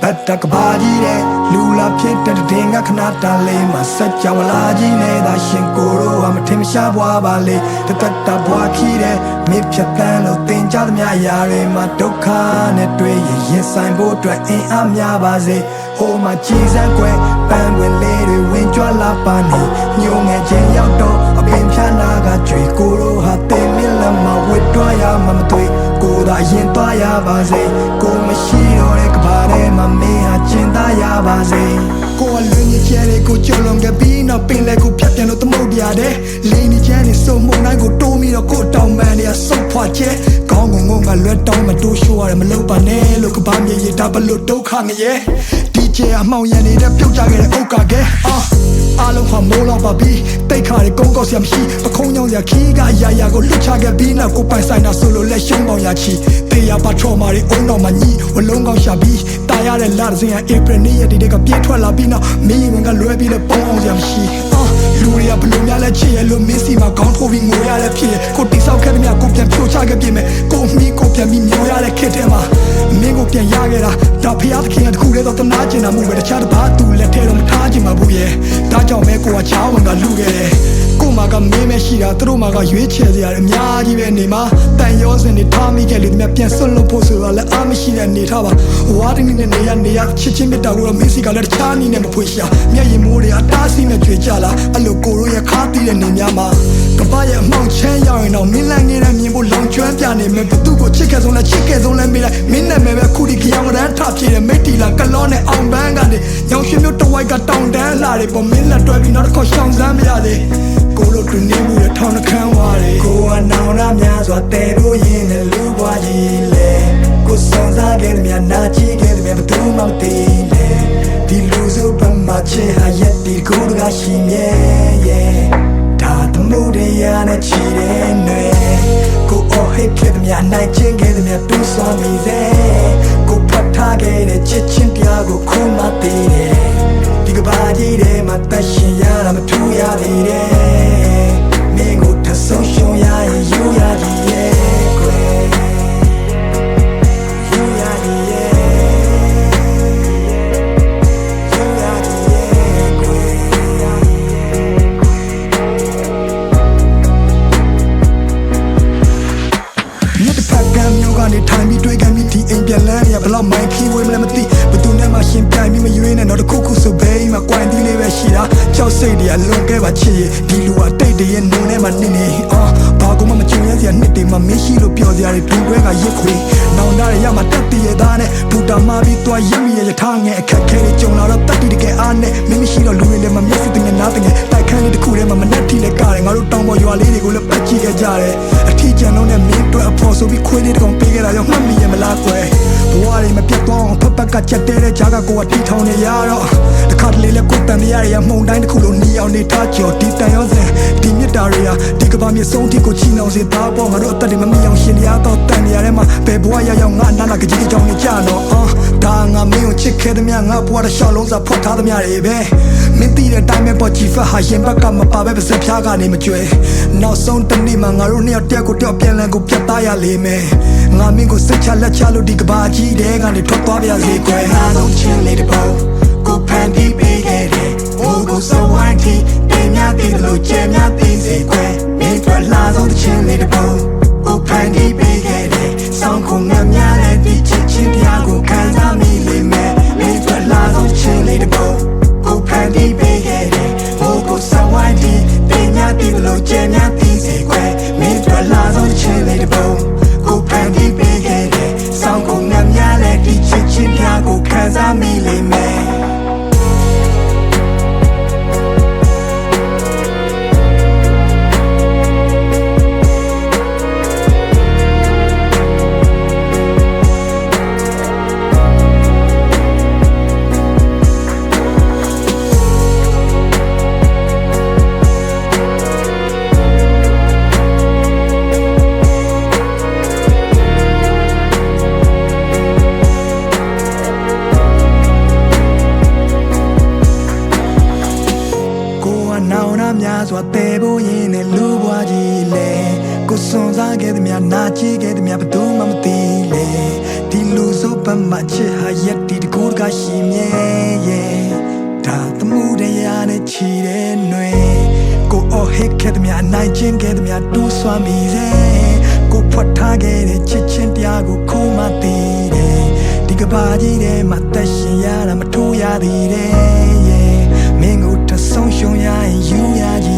Bata kabaji de lula pieta de denga kanata le masacha walaji ne da shinkoro am tim shabwa bale de tata bwa ki de me phatan lo tin ja thmya ya re ma dukha ne twe yin sain bo twat in a mya ba se ho ma chi san kwe pan win le de win jwa la pa ni nyo nge chin yauk to a pin phya na ga chwe ko ro ha te min la ma wit twa ya ma ma twe ko da yin twa ya ba se ko ma shi ro de ka ba de ma me ha chin da ya ba se ko a lwe ni che de ko cholong ke bi no pin le ko phat pian lo tmou dia de le ni che ni so mo nai ko to mi ro ko taw man ni a so phwa che kaung ngong ngong ga lwe taw ma to show ya ma lo pa ne lo ka ba mye ye da ba lo duk kha ngye DJ အမောင်ရန်နေတဲ့ပြုတ်ကြခဲ့တဲ့ဥက္ကာကဲအားလုံးဟာမိုးလောက်ပါပြီတိတ်ခါတွေကုန်းကောက်စရာမရှိပခုံးညောင်းစရာခီးကရာရာကိုလွတ်ချခဲ့ပြီးနောက်ကိုပိုင်ဆိုင်တာဆိုလို့လက်ရှုံးပေါင်ရချီတေးရပါထော်မာတွေအုံတော်မှာညီဝလုံးကောက်ရှာပြီးတာရတဲ့လာစဉ်ကဧပြီနေ့ရက်ဒီကပြေးထွက်လာပြီးနောက်မင်းဝင်ကလွဲပြီးလဲပုံအောင်စရာမရှိလူတွေကဘလို့များလဲချစ်ရလို့မင်းစီမှာခေါင်းထိုးပြီးငိုရလဲဖြစ်ရကိုတိဆောက်ခဲ့တဲ့မြကိုပြန်ဖြိုချခဲ့ပြင်မဲ့ကိုမီကိုပြန်ပြီးမျိုးရတဲ့ခက်တဲ့မှာမင်းကိုပြန်ရခဲ့တာဒါဖျားသခင်တခုတည်းတော့တနာကျင်တာမှုပဲတခြားတစ်ပါးသူလက်ထဲတော့မထားချင်ပါဘူးရဲ့ဒါကြောင့်ပဲကိုကချောင်းဝင်ကလူခဲ့တယ်ကိုမကမင်းမရှိတာသူတို့မကရွေးချယ်စရာအများကြီးပဲနေမှာတန်ရောစင်နေထားမိခဲ့လို့ဒီမြပြန်ဆွတ်လို့ဖို့ဆိုတော့လည်းအားမရှိတဲ့နေထားပါဝါတင်းနဲ့နေရချစ်ချင်းမြတ်တာကိုတော့မင်းစီကလည်းတခြားနည်းနဲ့မဖွင့်ရှာမျက်ရည်မိုးတွေအတားဆီးနဲ့ကြွေကြလာအဲ့လိုကိုတို့ရဲ့ခါတီးတဲ့နေများမှာကပရဲ့အမောင်ချမ်းရောက်ရင်တော့မင်းလိုက်နေတဲ့မြင်ဖို့လောင်ကျွမ်းပြနေမယ်ဘသူ့ကိုချစ်ခဲ့ဆုံးလဲချစ်ခဲ့ဆုံးလဲမေးလိုက်မင်းနဲ့မဲပဲခုဒီကြောင်ရန်ထပြေတဲ့မိတ်တီလာကလောနဲ့အောင်ပန်းကနေညောင်ရွှေမျိုးတဝိုက်ကတောင်တန်းလာတယ်ပေါ်မင်းလက်တွဲပြီးနောက်တစ်ခေါက်ရှောင်စမ်းမရသေးကိုလိုတူနေမှုရထောင်းနှခမ်းဝါးတယ်ကိုကနောင်ရများစွာတဲလို့ရင်းနဲ့လူပွားကြီးလေကိုစုံစားခဲ့တဲ့မြနာချီခဲ့တဲ့မြဘသူမှမသိလေဒီလူစုပမာချေဟာရက်ဒီကိုကရှိမြဲရဲ့ဒါတမှုတွေရနဲ့ချီတဲ့နွေကိုအော်ဟစ်ခဲ့တဲ့မြနိုင်ချင်းခဲ့တဲ့မြတူးဆောင်မိစေကိုဖတ်ထားခဲ့တဲ့ချစ်ချင်းပြားကိုခုမှသိတယ်ဒီကဘာကြီးထဲမှာတရှင်ရတာမထူရသေးတယ်မင်းကိုထဆုံးရှုံးရရင်ယူရသည်ရဲ့ကွယ်ယူရသည်ရဲ့ယူရသည်ရဲ့ကွယ်မြတ်ဖတ်ကံမျိုးကနေထိုင်ပြီးတွေးကန်ပြီးဒီအိမ်ပြန်လန်းရဘလောက်မိုင်းခီးဝေးမလဲမသိဘသူနဲ့မှရှင်ပြိုင်ပြီးမရွေးနဲ့တော့တခုခုဆိုဘေးမှာကွိုင်တီးလေးပဲရှိတာကြောက်စိတ်တွေကလွန်ခဲ့ပါချစ်ဒီလူကတိတ်တည်းရဲ့နုံထဲမှာနေနေဘာကူမှမချင်ရစရာနှစ်တွေမှမရှိလို့ပျော်စရာတွေတွင်တွဲကရစ်ခွေနောင်တရရမှာတက်တည်ရသားနဲ့ဘူတာမာပြီးသွားရမိရထားငယ်အခက်ခဲတွေကြုံလာတော့တက်တည်တကယ်အားနဲ့မင်းမရှိတော့လူတွေလည်းမမျက်စိတင်ငယ်နားတင်ငယ်တိုက်ခန်းလေးတစ်ခုထဲမှာမနှက်ထိလဲကားတယ်ငါတို့တောင်ပေါ်ရွာလေးတွေကိုလည်းပတ်ကြည့်ခဲ့ကြတယ်အထီးကျန်လုံးနဲ့မင်းတို့အဖို့ဆိုပြီးခွေးလေးတကောင်ပေးခဲ့တာကြောင့်မှတ်မိရမလားကွယ်ဘဝတွေမပြတ်သွားအောင်ဖက်ကချက်တဲတဲ့ဂျာကကိုကတီထောင်နေရတော့တခါတလေလဲကိုတန်ရရမှုန်တိုင်းတစ်ခုလုံးနီအောင်နေထားကြော်ဒီတန်ရောစင်ဒီမြတ်တာတွေဟာဒီကဘာမြေဆုံးထိကိုချီနှောင်စေသားပေါ်ငါတို့အသက်တွေမမီအောင်ရှင်ရတော့တန်ရထဲမှာဘယ်ဘဝရရောက်ငါနာနာကကြီးကြောင်နေကြတော့ဒါငါမင်းကိုချစ်ခဲ့တဲ့မြငါဘဝတစ်လျှောက်လုံးစာဖွက်ထားတဲ့မြတွေပဲမင်းသိတဲ့တိုင်းမဲ့ပေါ်ချီဖတ်ဟာရင်ဘက်ကမပါပဲပါစဖျားကနေမကြွယ်နောက်ဆုံးတနေ့မှာငါတို့နှစ်ယောက်တယောက်ကိုတယောက်ပြန်လည်ကိုပြတ်သားရလိမ့်မယ်ငါမင်းကိုစိတ်ချလက်ချလို့ဒီကဘာကြီးတဲ့ကနေထွက်သွားပြစေကွယ်အားလုံးချင်းလေးတစ်ပုံကိုဖန်တီးပေးခဲ့တယ်ဟိုကိုစဝိုင်းတီတင်များတည်လို့ကျဲများတည်စေကွယ်မင်းထွက်လာဆုံးချင်းလေးတစ်ပုံကိုဖန်တီးပေးခဲ့တယ်ဆောင်းခုံငါများတဲ့ဒီချစ်ချင်းပြားကိုခံစားမိလိမ့်မယ်မင်းထွက်လာဆုံးချင်းလေးတစ်ပုံကိုဖန်တီးပေးခဲ့တယ်ဟိုကိုစဝိုင်းတီတင်များတည်လို့ကျဲများတည်စေကွယ်မင်းထွက်လာဆုံးချင်းလေးတစ်ပုံကိုဖန်တီးပေးခဲ့တယ်ဆောင်းခုံငါများတဲ့ဒီချစ်ချင်းပြားကိုခံစားမိလိမ့်မယ်များစွာတဲဖို့ရင်နဲ့လူဘွားကြီးလေကိုစွန်စားခဲ့တဲ့မြနာချီခဲ့တဲ့မြဘသူမှမသိလေဒီလူစု ပတ်မှချစ်ဟာရက်တီတကူတကရှိမြဲရဲ့ဒါသမှုတရားနဲ့ချီတဲ့ຫນွေကိုအော်ဟစ်ခဲ့သမျှနိုင်ချင်းခဲ့သမျှတူးဆွမ်းမိစေကိုဖွက်ထားခဲ့တဲ့ချစ်ချင်းတရားကိုခိုးမှသိတယ်ဒီကဘာကြီးထဲမှာသက်ရှင်ရတာမထိုးရသေးတယ်မင်းကိုထဆုံးရှုံးရရင်ယူရကြ